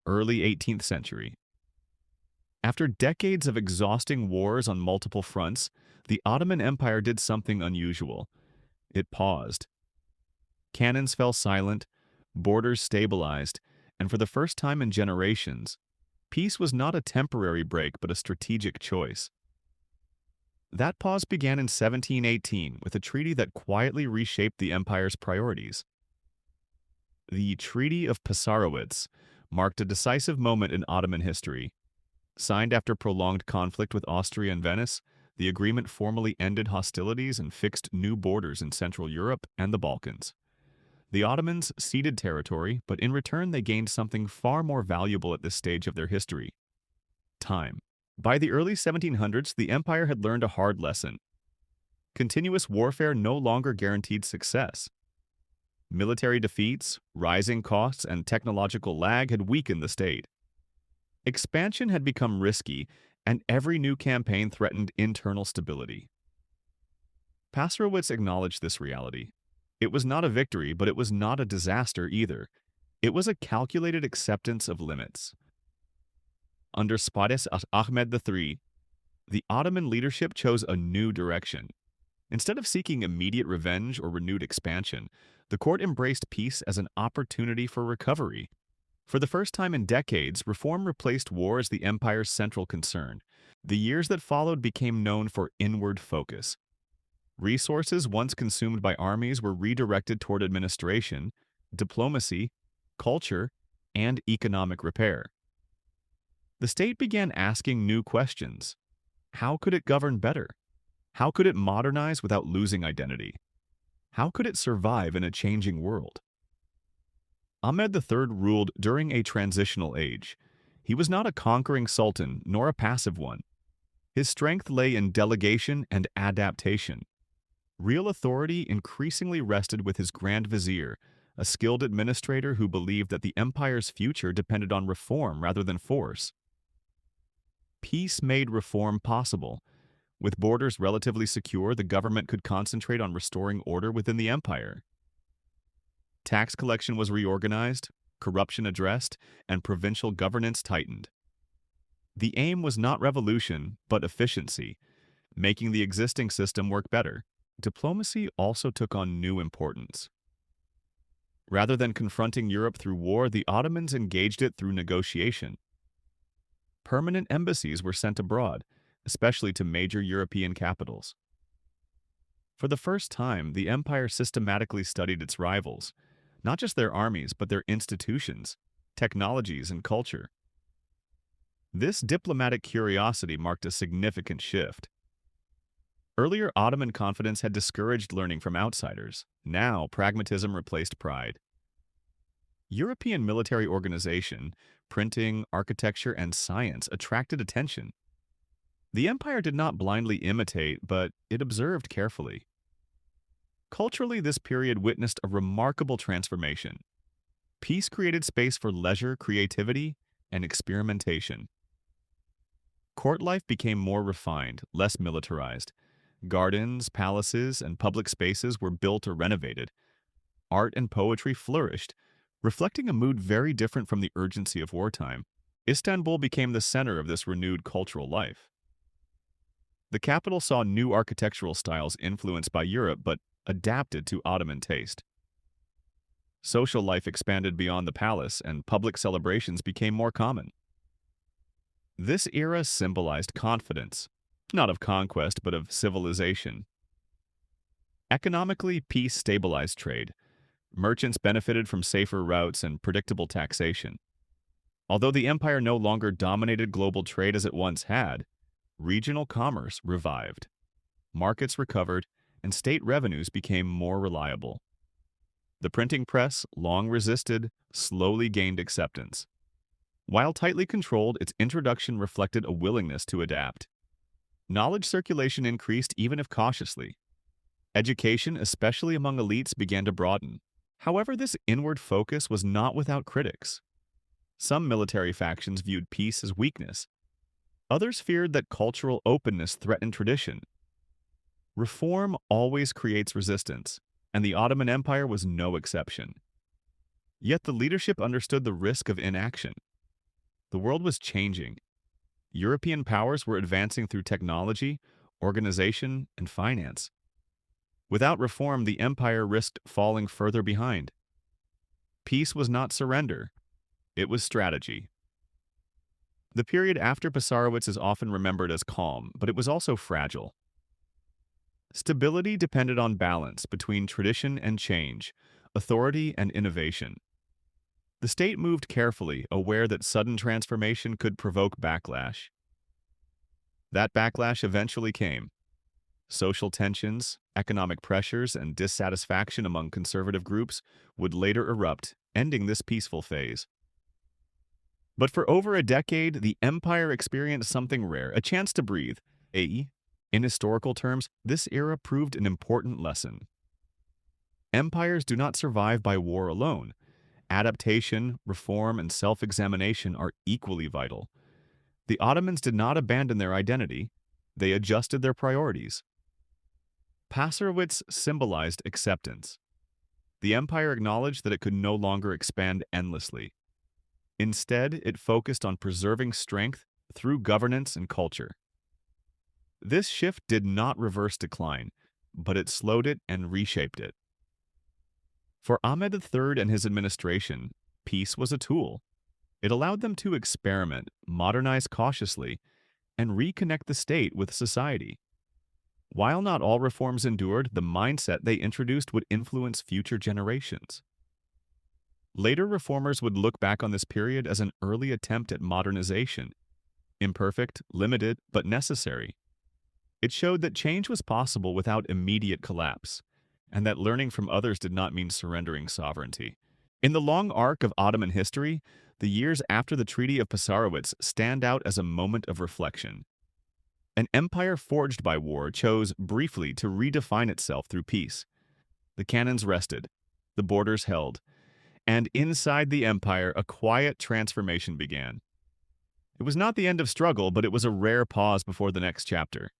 early 18th century. After decades of exhausting wars on multiple fronts, the Ottoman Empire did something unusual. It paused. Cannons fell silent, borders stabilized, and for the first time in generations, peace was not a temporary break but a strategic choice. That pause began in 1718 with a treaty that quietly reshaped the empire's priorities. The Treaty of Passarowitz marked a decisive moment in Ottoman history. Signed after prolonged conflict with Austria and Venice, the agreement formally ended hostilities and fixed new borders in Central Europe and the Balkans. The Ottomans ceded territory, but in return they gained something far more valuable at this stage of their history: time. By the early 1700s, the empire had learned a hard lesson. Continuous warfare no longer guaranteed success. Military defeats, rising costs, and technological lag had weakened the state. Expansion had become risky, and every new campaign threatened internal stability. Pastorowitz acknowledged this reality. It was not a victory, but it was not a disaster either. It was a calculated acceptance of limits. Under Spades Ahmed III, the Ottoman leadership chose a new direction. Instead of seeking immediate revenge or renewed expansion, the court embraced peace as an opportunity for recovery. For the first time in decades, reform replaced war as the empire's central concern. The years that followed became known for inward focus. Resources once consumed by armies were redirected toward administration, diplomacy, culture, and economic repair. The state began asking new questions. How could it govern better? How could it modernize without losing identity? How could it survive in a changing world? Ahmed III ruled during a transitional age. He was not a conquering sultan nor a passive one. His strength lay in delegation and adaptation. Real authority increasingly rested with his Grand Vizier, a skilled administrator who believed that the empire's future depended on reform rather than force. Peace made reform possible. With borders relatively secure, the government could concentrate on restoring order within the empire. Tax collection was reorganized, corruption addressed, and provincial governance tightened. The aim was not revolution, but efficiency, making the existing system work better. Diplomacy also took on new importance. Rather than confronting Europe through war, the Ottomans engaged it through negotiation. Permanent embassies were sent abroad, especially to major European capitals. For the first time, the empire systematically studied its rivals, not just their armies, but their institutions, technologies, and culture. This diplomatic curiosity marked a significant shift. Earlier Ottoman confidence had discouraged learning from outsiders. Now, pragmatism replaced pride. European military organization, printing, architecture, and science attracted attention. The empire did not blindly imitate, but it observed carefully. Culturally, this period witnessed a remarkable transformation. Peace created space for leisure, creativity, and experimentation. Court life became more refined, less militarized. Gardens, palaces, and public spaces were built or renovated. Art and poetry flourished, reflecting a mood very different from the urgency of wartime. Istanbul became the center of this renewed cultural life. The capital saw new architectural styles influenced by Europe but adapted to Ottoman taste. Social life expanded beyond the palace, and public celebrations became more common. This era symbolized confidence, not of conquest but of civilization. Economically, peace stabilized trade. Merchants benefited from safer routes and predictable taxation. Although the empire no longer dominated global trade as it once had, regional commerce revived. Markets recovered, and state revenues became more reliable. The printing press, long resisted, slowly gained acceptance. While tightly controlled, its introduction reflected a willingness to adapt. Knowledge circulation increased even if cautiously. Education, especially among elites, began to broaden. However, this inward focus was not without critics. Some military factions viewed peace as weakness. Others feared that cultural openness threatened tradition. Reform always creates resistance, and the Ottoman Empire was no exception. Yet the leadership understood the risk of inaction. The world was changing. European powers were advancing through technology, organization, and finance. Without reform, the empire risked falling further behind. Peace was not surrender, it was strategy. The period after Passarowitz is often remembered as calm, but it was also fragile. Stability depended on balance between tradition and change, authority and innovation. The state moved carefully, aware that sudden transformation could provoke backlash. That backlash eventually came. Social tensions, economic pressures, and dissatisfaction among conservative groups would later erupt, ending this peaceful phase. But for over a decade, the empire experienced something rare, a chance to breathe. In historical terms, this era proved an important lesson. Empires do not survive by war alone. Adaptation, reform, and self-examination are equally vital. The Ottomans did not abandon their identity, they adjusted their priorities. Passarowitz symbolized acceptance. The empire acknowledged that it could no longer expand endlessly. Instead, it focused on preserving strength through governance and culture. This shift did not reverse decline, but it slowed it and reshaped it. For Ahmed III and his administration, peace was a tool. It allowed them to experiment, modernize cautiously, and reconnect the state with society. While not all reforms endured, the mindset they introduced would influence future generations. Later reformers would look back on this period as an early attempt at modernization, imperfect, limited, but necessary. It showed that change was possible without immediate collapse, and that learning from others did not mean surrendering sovereignty. In the long arc of Ottoman history, the years after the Treaty of Passarowitz stand out as a moment of reflection. An empire forged by war chose briefly to redefine itself through peace. The cannons rested, the borders held, and inside the empire a quiet transformation began. It was not the end of struggle, but it was a rare pause before the next chapter.